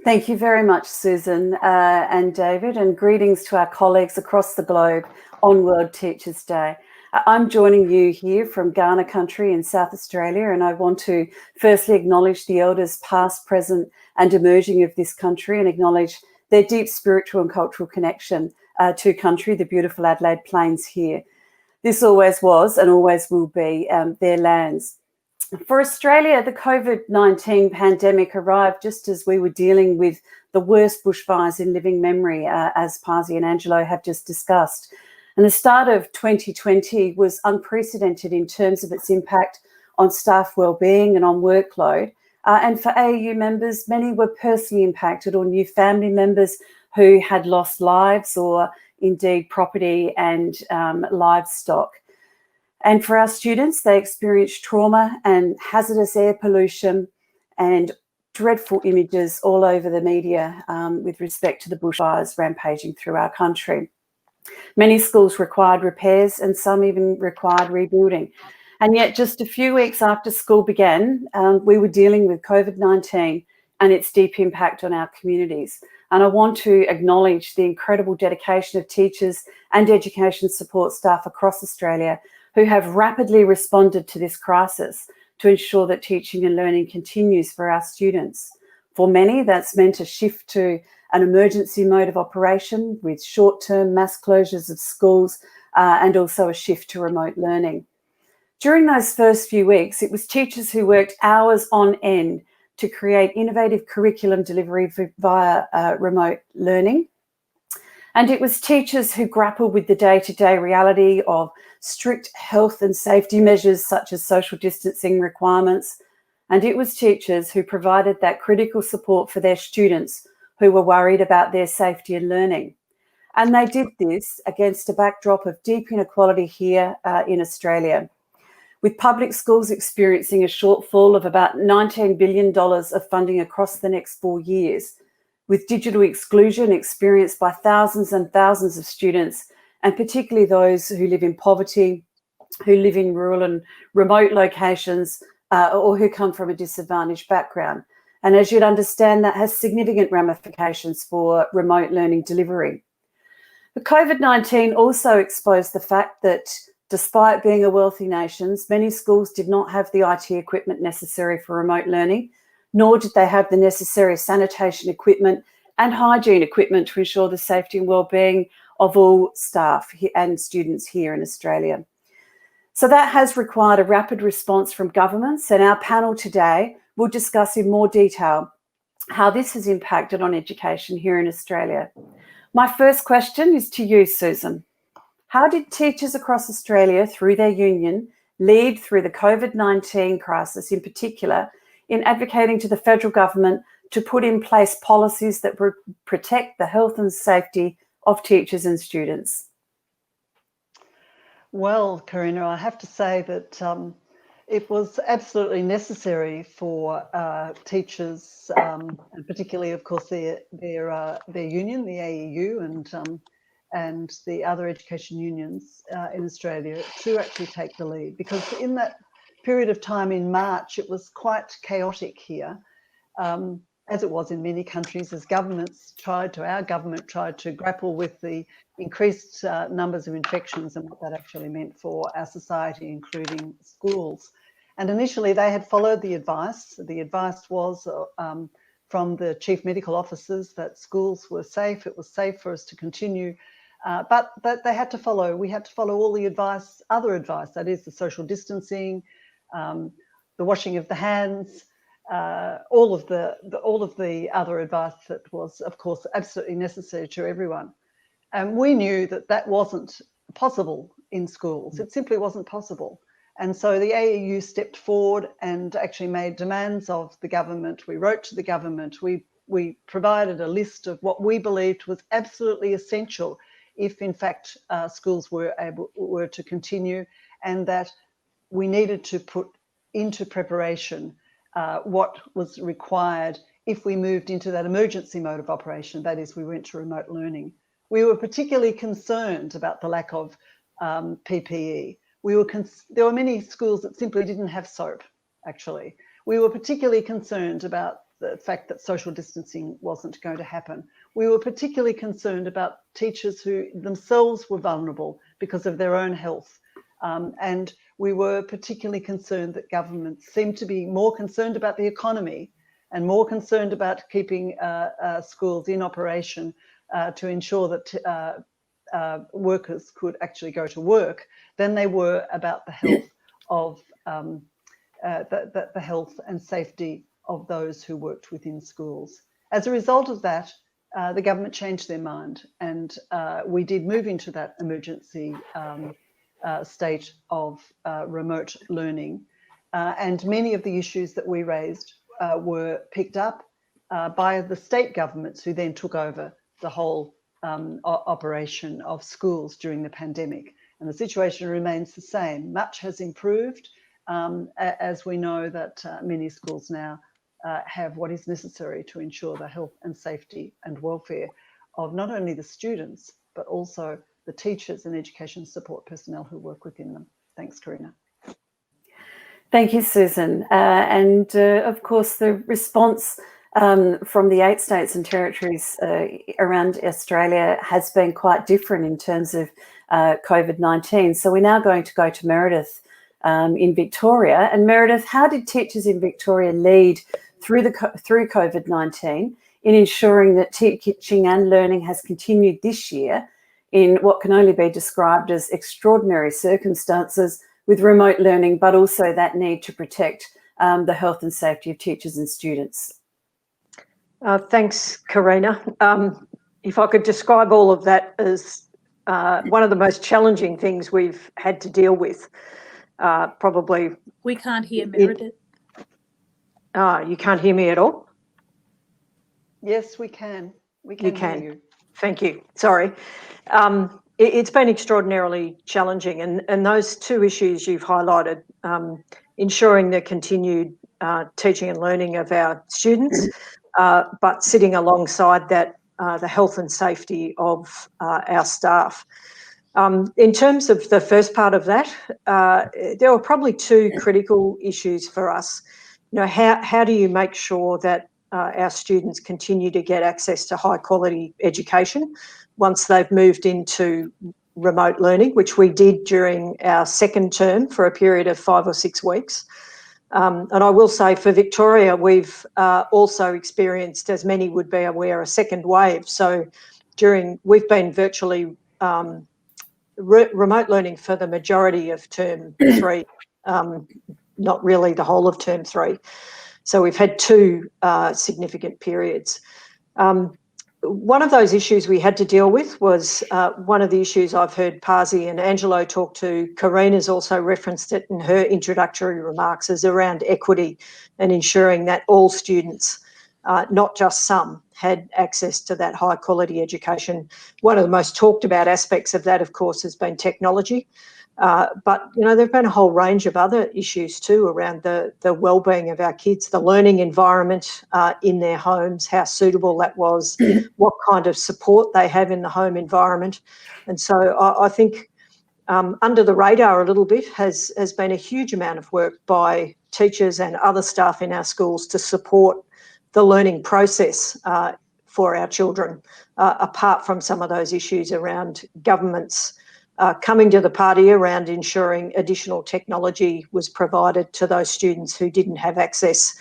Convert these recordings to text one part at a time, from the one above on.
Thank you very much, Susan and David, and greetings to our colleagues across the globe on World Teachers' Day. I'm joining you here from Ghana country in South Australia, and I want to firstly acknowledge the elders past, present and emerging of this country and acknowledge their deep spiritual and cultural connection to country, the beautiful Adelaide Plains here. This always was and always will be their lands. For Australia, the COVID-19 pandemic arrived just as we were dealing with the worst bushfires in living memory, as Pasi and Angelo have just discussed. And the start of 2020 was unprecedented in terms of its impact on staff wellbeing and on workload. And for AAU members, many were personally impacted or knew family members who had lost lives or indeed property and livestock. And for our students, they experienced trauma and hazardous air pollution and dreadful images all over the media with respect to the bushfires rampaging through our country. Many schools required repairs and some even required rebuilding. And yet just a few weeks after school began, we were dealing with COVID-19 and its deep impact on our communities. And I want to acknowledge the incredible dedication of teachers and education support staff across Australia who have rapidly responded to this crisis to ensure that teaching and learning continues for our students. For many, that's meant a shift to an emergency mode of operation with short-term mass closures of schools and also a shift to remote learning. During those first few weeks, it was teachers who worked hours on end to create innovative curriculum delivery via remote learning. And it was teachers who grappled with the day-to-day reality of strict health and safety measures such as social distancing requirements. And it was teachers who provided that critical support for their students who were worried about their safety and learning. And they did this against a backdrop of deep inequality here in Australia, with public schools experiencing a shortfall of about $19 billion of funding across the next 4 years, with digital exclusion experienced by thousands and thousands of students, and particularly those who live in poverty, who live in rural and remote locations, or who come from a disadvantaged background. And as you'd understand, that has significant ramifications for remote learning delivery. But COVID-19 also exposed the fact that despite being a wealthy nation, many schools did not have the IT equipment necessary for remote learning, nor did they have the necessary sanitation equipment and hygiene equipment to ensure the safety and wellbeing of all staff and students here in Australia. So that has required a rapid response from governments, and our panel today will discuss in more detail how this has impacted on education here in Australia. My first question is to you, Susan. How did teachers across Australia through their union lead through the COVID-19 crisis in particular in advocating to the federal government to put in place policies that would protect the health and safety of teachers and students? Well, Correana, I have to say that it was absolutely necessary for teachers, and particularly, of course, their union, the AEU, and the other education unions in Australia, to actually take the lead, because in that period of time in March, it was quite chaotic here, as it was in many countries, as our government tried to grapple with the increased numbers of infections and what that actually meant for our society, including schools. And initially they had followed the advice. The advice was from the chief medical officers that schools were safe. It was safe for us to continue. But we had to follow all the advice, other advice, that is the social distancing, the washing of the hands, all of the other advice that was, of course, absolutely necessary to everyone. And we knew that wasn't possible in schools. It simply wasn't possible. And so the AEU stepped forward and actually made demands of the government. We wrote to the government. We provided a list of what we believed was absolutely essential if, in fact, schools were to continue, and that we needed to put into preparation what was required if we moved into that emergency mode of operation, that is, we went to remote learning. We were particularly concerned about the lack of PPE. There were many schools that simply didn't have soap, actually. We were particularly concerned about the fact that social distancing wasn't going to happen. We were particularly concerned about teachers who themselves were vulnerable because of their own health. And we were particularly concerned that governments seemed to be more concerned about the economy and more concerned about keeping schools in operation to ensure that workers could actually go to work than they were about the health of the health and safety of those who worked within schools. As a result of that, the government changed their mind, and we did move into that emergency state of remote learning. And many of the issues that we raised were picked up by the state governments, who then took over the whole operation of schools during the pandemic. And the situation remains the same. Much has improved, as we know that many schools now have what is necessary to ensure the health and safety and welfare of not only the students, but also the teachers and education support personnel who work within them. Thanks, Correana. Thank you, Susan. And of course, the response from the 8 states and territories around Australia has been quite different in terms of COVID-19. So we're now going to go to Meredith in Victoria. And Meredith, how did teachers in Victoria lead through COVID-19 in ensuring that teaching and learning has continued this year in what can only be described as extraordinary circumstances with remote learning, but also that need to protect the health and safety of teachers and students? Thanks, Correana. If I could describe all of that as one of the most challenging things we've had to deal with, probably. We can't hear Meredith. You can't hear me at all? Yes, we can. We can hear you. Thank you. Sorry. It's been extraordinarily challenging, and those 2 issues you've highlighted, ensuring the continued teaching and learning of our students, but sitting alongside that, the health and safety of our staff. In terms of the first part of that, there were probably 2 critical issues for us. You know, how do you make sure that our students continue to get access to high quality education once they've moved into remote learning, which we did during our 2nd term for a period of 5 or 6 weeks. And I will say for Victoria, we've also experienced, as many would be aware, a 2nd wave. So we've been virtually remote learning for the majority of term 3, not really the whole of term 3. So we've had 2 significant periods. One of those issues we had to deal with was one of the issues I've heard Pasi and Angelo talk to. Correana's also referenced it in her introductory remarks, is around equity and ensuring that all students, not just some, had access to that high quality education. One of the most talked about aspects of that, of course, has been technology. But, you know, there have been a whole range of other issues too around the well-being of our kids, the learning environment in their homes, how suitable that was, what kind of support they have in the home environment. And so I think under the radar a little bit has been a huge amount of work by teachers and other staff in our schools to support the learning process for our children, apart from some of those issues around governments coming to the party around ensuring additional technology was provided to those students who didn't have access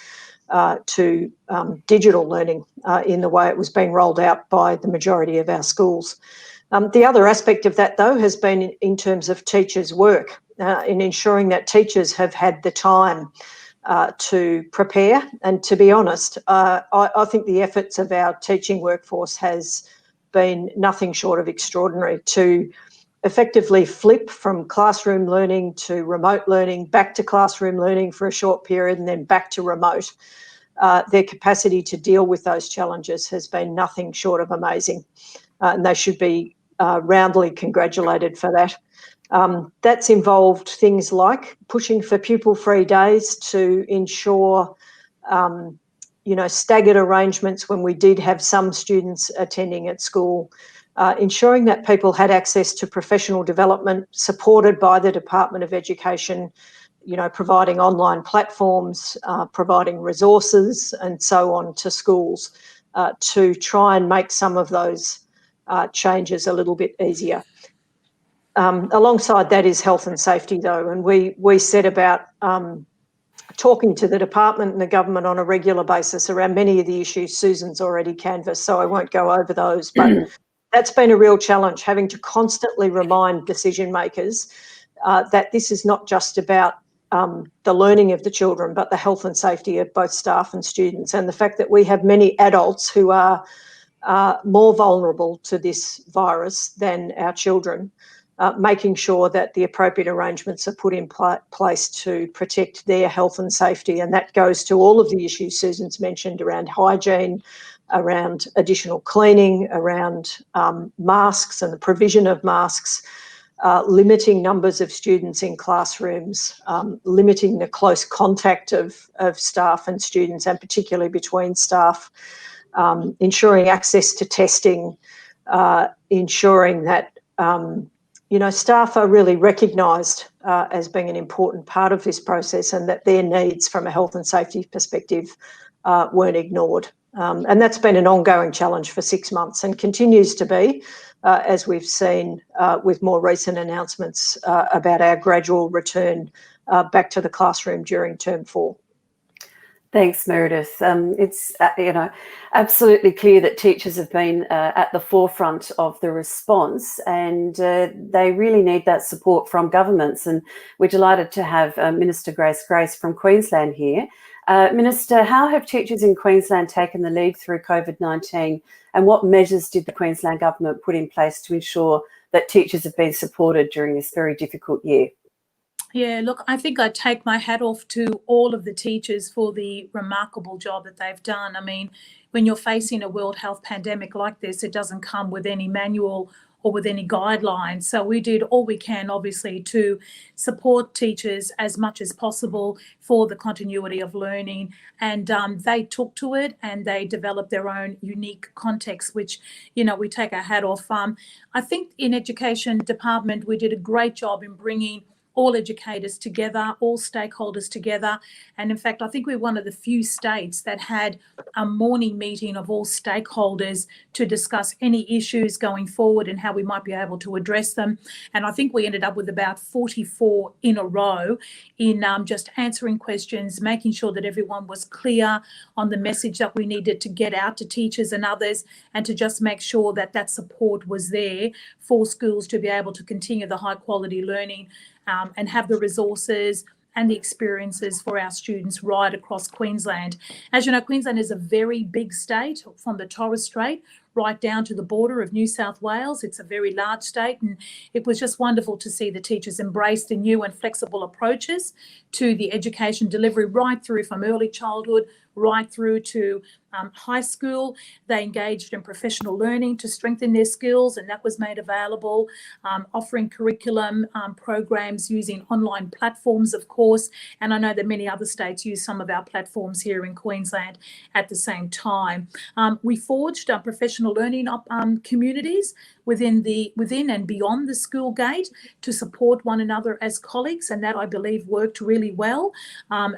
to digital learning in the way it was being rolled out by the majority of our schools. The other aspect of that, though, has been in terms of teachers' work, in ensuring that teachers have had the time to prepare. And to be honest, I think the efforts of our teaching workforce has been nothing short of extraordinary to effectively flip from classroom learning to remote learning, back to classroom learning for a short period and then back to remote. Their capacity to deal with those challenges has been nothing short of amazing, and they should be roundly congratulated for that. That's involved things like pushing for pupil-free days to ensure staggered arrangements when we did have some students attending at school, ensuring that people had access to professional development supported by the Department of Education, providing online platforms, providing resources and so on to schools to try and make some of those changes a little bit easier. Alongside that is health and safety, though, and we set about talking to the department and the government on a regular basis around many of the issues Susan's already canvassed, so I won't go over those, but that's been a real challenge, having to constantly remind decision makers that this is not just about the learning of the children, but the health and safety of both staff and students, and the fact that we have many adults who are more vulnerable to this virus than our children. Making sure that the appropriate arrangements are put in place to protect their health and safety. And that goes to all of the issues Susan's mentioned around hygiene, around additional cleaning, around masks and the provision of masks, limiting numbers of students in classrooms, limiting the close contact of staff and students, and particularly between staff, ensuring access to testing, ensuring that staff are really recognised as being an important part of this process, and that their needs from a health and safety perspective weren't ignored. And that's been an ongoing challenge for 6 months and continues to be, as we've seen with more recent announcements about our gradual return back to the classroom during term 4. Thanks, Meredith. It's absolutely clear that teachers have been at the forefront of the response, and they really need that support from governments. And we're delighted to have Minister Grace from Queensland here. Minister, how have teachers in Queensland taken the lead through COVID-19, and what measures did the Queensland government put in place to ensure that teachers have been supported during this very difficult year? Yeah, look, I think I take my hat off to all of the teachers for the remarkable job that they've done. I mean, when you're facing a World Health pandemic like this, it doesn't come with any manual or with any guidelines. So we did all we can, obviously, to support teachers as much as possible for the continuity of learning. And they took to it and they developed their own unique context, which, we take our hat off. I think in Education Department, we did a great job in bringing all educators together, all stakeholders together. And in fact, I think we're one of the few states that had a morning meeting of all stakeholders to discuss any issues going forward and how we might be able to address them. And I think we ended up with about 44 in a row in just answering questions, making sure that everyone was clear on the message that we needed to get out to teachers and others, and to just make sure that that support was there for schools to be able to continue the high quality learning and have the resources and the experiences for our students right across Queensland. As you know, Queensland is a very big state, from the Torres Strait right down to the border of New South Wales. It's a very large state, and it was just wonderful to see the teachers embrace the new and flexible approaches to the education delivery, right through from early childhood right through to high school. They engaged in professional learning to strengthen their skills, and that was made available, offering curriculum programs using online platforms, of course. And I know that many other states use some of our platforms here in Queensland at the same time. We forged professional learning communities within and beyond the school gate to support one another as colleagues, and that, I believe, worked really well.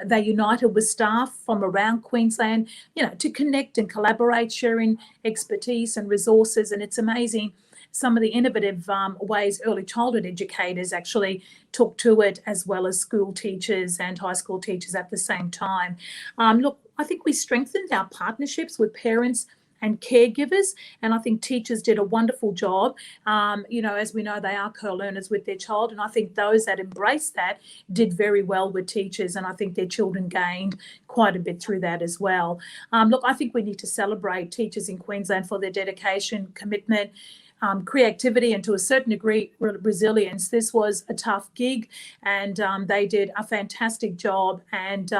They united with staff from around Queensland, to connect and collaborate, sharing expertise and resources. And it's amazing some of the innovative ways early childhood educators actually took to it, as well as school teachers and high school teachers at the same time. Look, I think we strengthened our partnerships with parents and caregivers, and I think teachers did a wonderful job. As we know, they are co-learners with their child, and I think those that embraced that did very well with teachers, and I think their children gained quite a bit through that as well. Look, I think we need to celebrate teachers in Queensland for their dedication, commitment, creativity, and to a certain degree resilience. This was a tough gig, and they did a fantastic job. And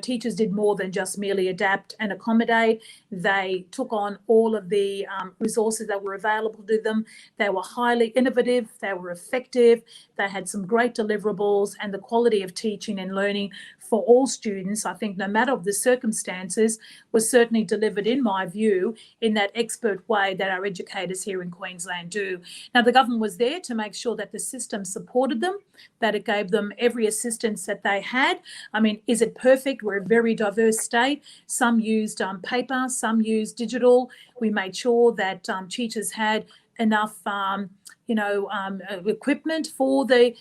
teachers did more than just merely adapt and accommodate. They took on all of the resources that were available to them. They were highly innovative, they were effective, they had some great deliverables, and the quality of teaching and learning for all students, I think no matter the circumstances, was certainly delivered, in my view, in that expert way that our educators here in Queensland do. Now, the government was there to make sure that the system supported them, that it gave them every assistance that they had. I mean, is it perfect? We're a very diverse state. Some used paper, some used digital. We made sure that teachers had enough equipment for the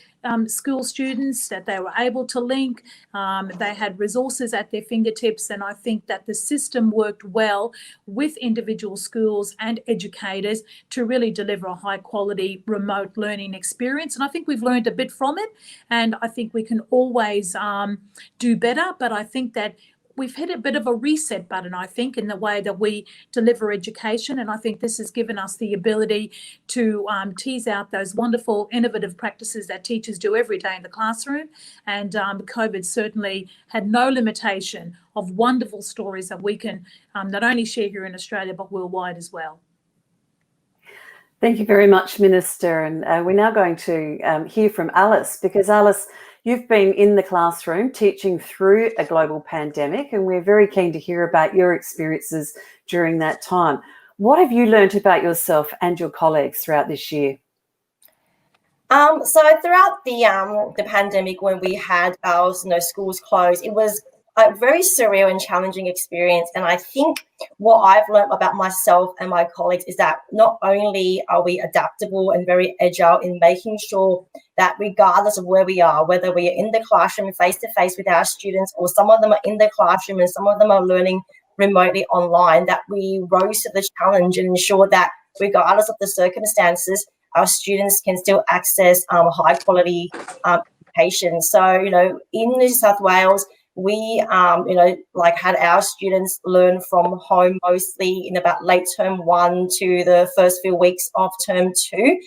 school students, that they were able to link. They had resources at their fingertips, and I think that the system worked well with individual schools and educators to really deliver a high quality remote learning experience. And I think we've learned a bit from it, and I think we can always do better, but I think that we've hit a bit of a reset button, I think, in the way that we deliver education. And I think this has given us the ability to tease out those wonderful, innovative practices that teachers do every day in the classroom. And COVID certainly had no limitation of wonderful stories that we can not only share here in Australia, but worldwide as well. Thank you very much, Minister. And we're now going to hear from Alice, because Alice, you've been in the classroom teaching through a global pandemic, and we're very keen to hear about your experiences during that time. What have you learnt about yourself and your colleagues throughout this year? So throughout the pandemic, when we had our schools closed, it was a very surreal and challenging experience. And I think what I've learned about myself and my colleagues is that not only are we adaptable and very agile in making sure that regardless of where we are, whether we are in the classroom face-to-face with our students, or some of them are in the classroom and some of them are learning remotely online, that we rose to the challenge and ensure that regardless of the circumstances, our students can still access high quality education. So, in New South Wales, we, had our students learn from home mostly in about late term 1 to the first few weeks of term 2.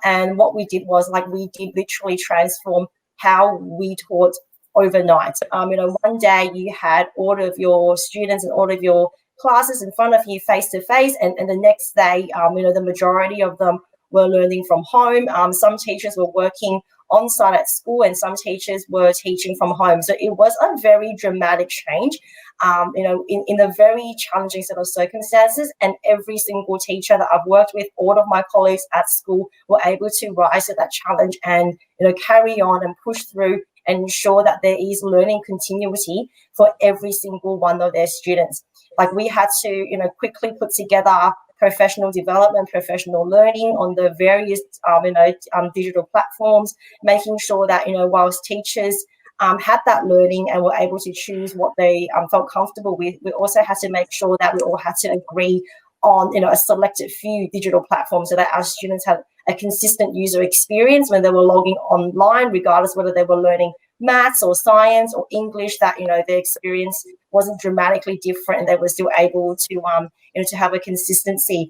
And what we did was we did literally transform how we taught overnight. One day you had all of your students and all of your classes in front of you face to face, and the next day, the majority of them were learning from home. Some teachers were working on site at school, and some teachers were teaching from home. So it was a very dramatic change, in a very challenging set of circumstances. And every single teacher that I've worked with, all of my colleagues at school, were able to rise to that challenge and carry on and push through and ensure that there is learning continuity for every single one of their students. We had to, quickly put together professional development, professional learning on the various, digital platforms, making sure that, whilst teachers had that learning and were able to choose what they felt comfortable with, we also had to make sure that we all had to agree on, a selected few digital platforms so that our students had a consistent user experience when they were logging online, regardless whether they were learning maths or science or English, that their experience wasn't dramatically different and they were still able to to have a consistency.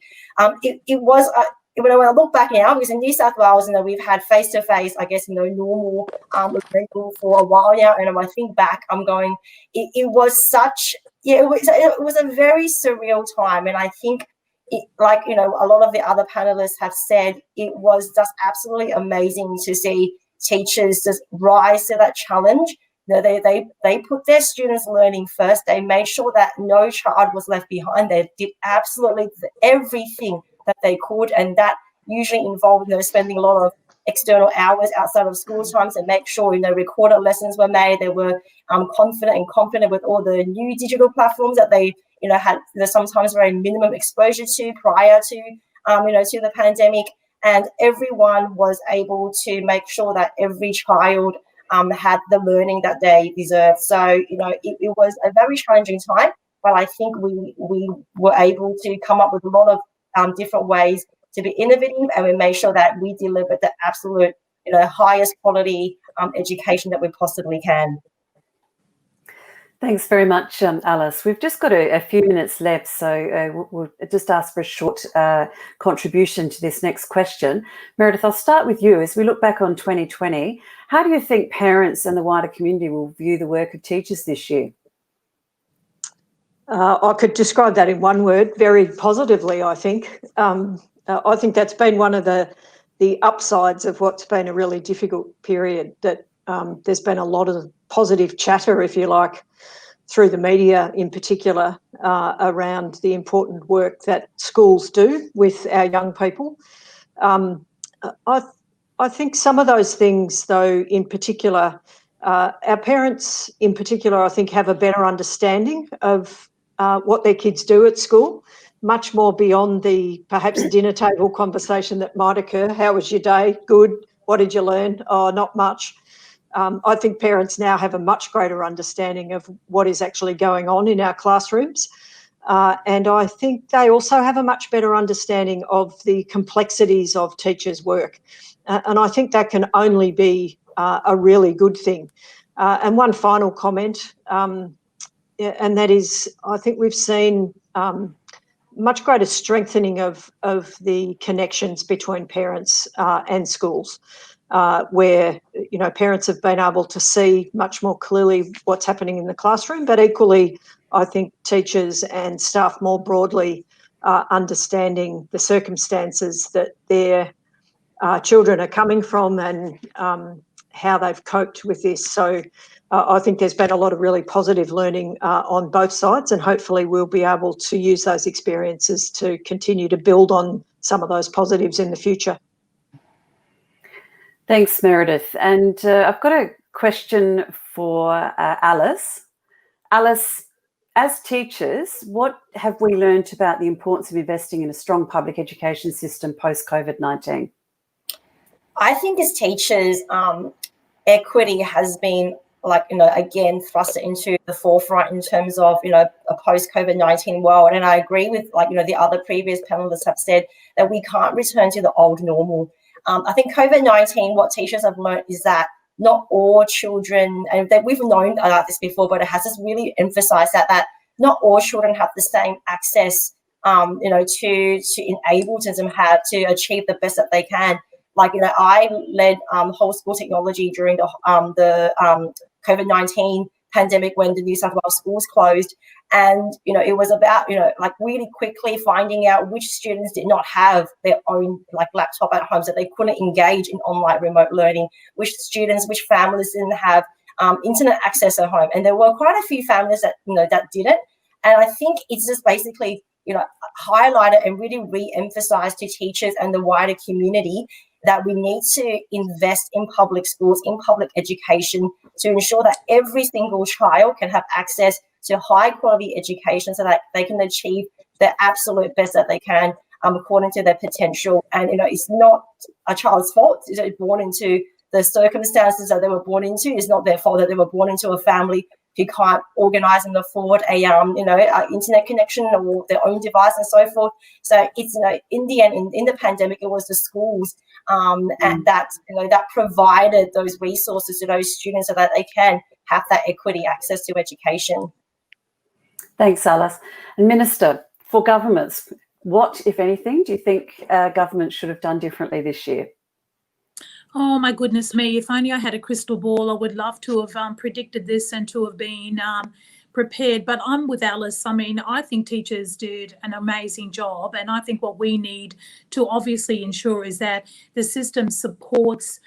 It was when I look back now, because in New South Wales, we've had face-to-face, I guess, normal learning for a while now, and when I think back, I'm going, it was such, it was a very surreal time, and I think a lot of the other panelists have said, it was just absolutely amazing to see teachers just rise to that challenge. They put their students' learning first. They made sure that no child was left behind. They did absolutely everything that they could, and that usually involved spending a lot of external hours outside of school times and make sure recorded lessons were made. They were confident and competent with all the new digital platforms that they had sometimes very minimum exposure to prior to to the pandemic, and everyone was able to make sure that every child had the learning that they deserved. So it was a very challenging time, but I think we were able to come up with a lot of different ways to be innovative, and we made sure that we delivered the absolute highest quality education that we possibly can. Thanks very much, Alice. We've just got a few minutes left, so we'll just ask for a short contribution to this next question. Meredith, I'll start with you. As we look back on 2020, how do you think parents and the wider community will view the work of teachers this year? I could describe that in one word, very positively, I think. I think that's been one of the upsides of what's been a really difficult period, that there's been a lot of positive chatter, if you like, through the media in particular, around the important work that schools do with our young people. I think some of those things, though, in particular, our parents in particular, I think, have a better understanding of what their kids do at school, much more beyond the perhaps dinner table conversation that might occur. How was your day? Good. What did you learn? Oh, not much. I think parents now have a much greater understanding of what is actually going on in our classrooms. And I think they also have a much better understanding of the complexities of teachers' work. And I think that can only be a really good thing. And one final comment, and that is, I think we've seen much greater strengthening of the connections between parents and schools, where, you know, parents have been able to see much more clearly what's happening in the classroom, but equally, I think teachers and staff more broadly understanding the circumstances that their children are coming from and how they've coped with this. So I think there's been a lot of really positive learning on both sides, and hopefully we'll be able to use those experiences to continue to build on some of those positives in the future. Thanks, Meredith. And I've got a question for Alice. Alice, as teachers, what have we learned about the importance of investing in a strong public education system post-COVID-19? I think as teachers, equity has been, like, you know, again, thrust into the forefront in terms of, you know, a post-COVID-19 world. And I agree with, like, you know, the other previous panelists have said that we can't return to the old normal. I think COVID-19, what teachers have learned is that not all children, and that we've known about this before, but it has just really emphasized that not all children have the same access, you know, to enable them to achieve the best that they can. Like, you know, I led whole school technology during the COVID-19 pandemic when the New South Wales schools closed. And, you know, it was about, you know, like really quickly finding out which students did not have their own, like, laptop at home, so they couldn't engage in online remote learning, which families didn't have internet access at home. And there were quite a few families that, you know, that didn't. And I think it's just basically, you know, highlighted and really re-emphasized to teachers and the wider community that we need to invest in public schools, in public education, to ensure that every single child can have access to high quality education so that they can achieve the absolute best that they can according to their potential. And, you know, it's not a child's fault. They're born into the circumstances that they were born into. It's not their fault that they were born into a family who can't organise and afford a internet connection or their own device and so forth. So it's, you know, in the end, in the pandemic, it was the schools and that, you know, that provided those resources to those students so that they can have that equity access to education. Thanks, Alice. And Minister, for governments, what, if anything, do you think government should have done differently this year? Oh, my goodness me. If only I had a crystal ball, I would love to have predicted this and to have been prepared. But I'm with Alice. I mean, I think teachers did an amazing job. And I think what we need to obviously ensure is that the system supports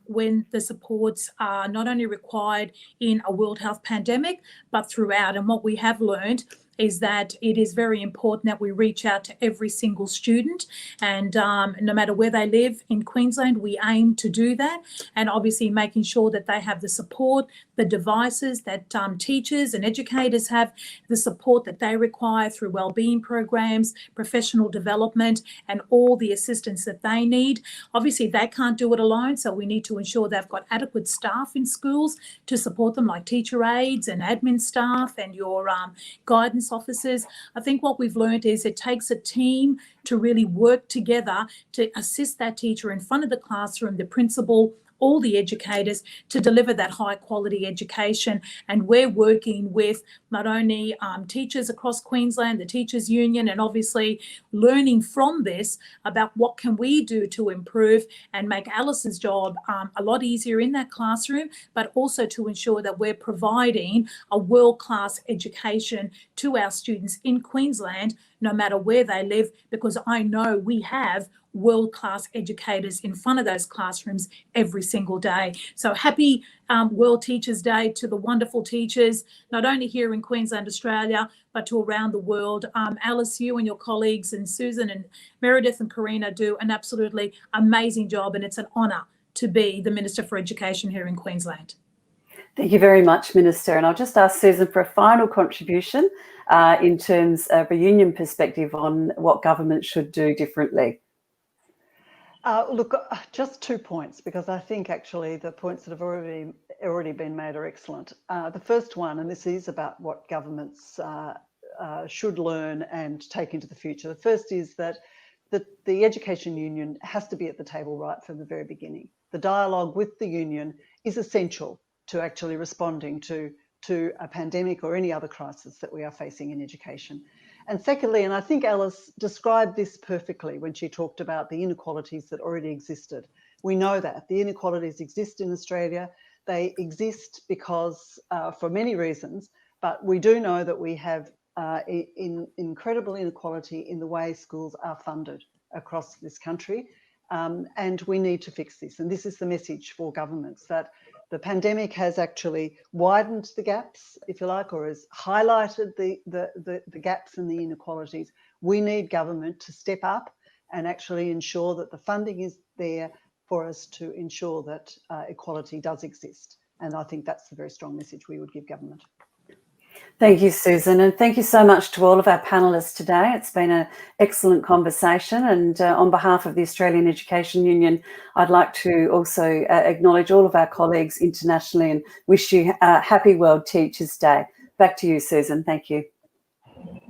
when the supports are not only required in a World Health pandemic, but throughout. And what we have learned is that it is very important that we reach out to every single student, and no matter where they live in Queensland, we aim to do that, and obviously making sure that they have the support, the devices, that teachers and educators have the support that they require through wellbeing programs, professional development, and all the assistance that they need. Obviously, they can't do it alone, so we need to ensure they've got adequate staff in schools to support them, like teacher aides and admin staff and your guidance officers. I think what we've learned is it takes a team to really work together to assist that teacher in front of the classroom, the principal, all the educators, to deliver that high quality education. And we're working with not only teachers across Queensland, the Teachers Union, and obviously learning from this about what can we do to improve and make Alice's job a lot easier in that classroom, but also to ensure that we're providing a world-class education to our students in Queensland, no matter where they live, because I know we have world-class educators in front of those classrooms every single day. So happy World Teachers Day to the wonderful teachers, not only here in Queensland, Australia, but to around the world. Alice, you and your colleagues and Susan and Meredith and Correana do an absolutely amazing job, and it's an honour to be the Minister for Education here in Queensland. Thank you very much, Minister. And I'll just ask Susan for a final contribution in terms of a union perspective on what government should do differently. Look, just 2 points, because I think actually the points that have already been made are excellent. The first one, and this is about what governments should learn and take into the future. The first is that the education union has to be at the table right from the very beginning. The dialogue with the union is essential to actually responding to a pandemic or any other crisis that we are facing in education. And secondly, and I think Alice described this perfectly when she talked about the inequalities that already existed. We know that the inequalities exist in Australia. They exist because for many reasons, but we do know that we have incredible inequality in the way schools are funded across this country. And we need to fix this. And this is the message for governments, that the pandemic has actually widened the gaps, if you like, or has highlighted the gaps and the inequalities. We need government to step up and actually ensure that the funding is there for us to ensure that equality does exist. And I think that's the very strong message we would give government. Thank you, Susan, and thank you so much to all of our panellists today. It's been an excellent conversation, and on behalf of the Australian Education Union, I'd like to also acknowledge all of our colleagues internationally and wish you a happy World Teachers Day. Back to you, Susan. Thank you.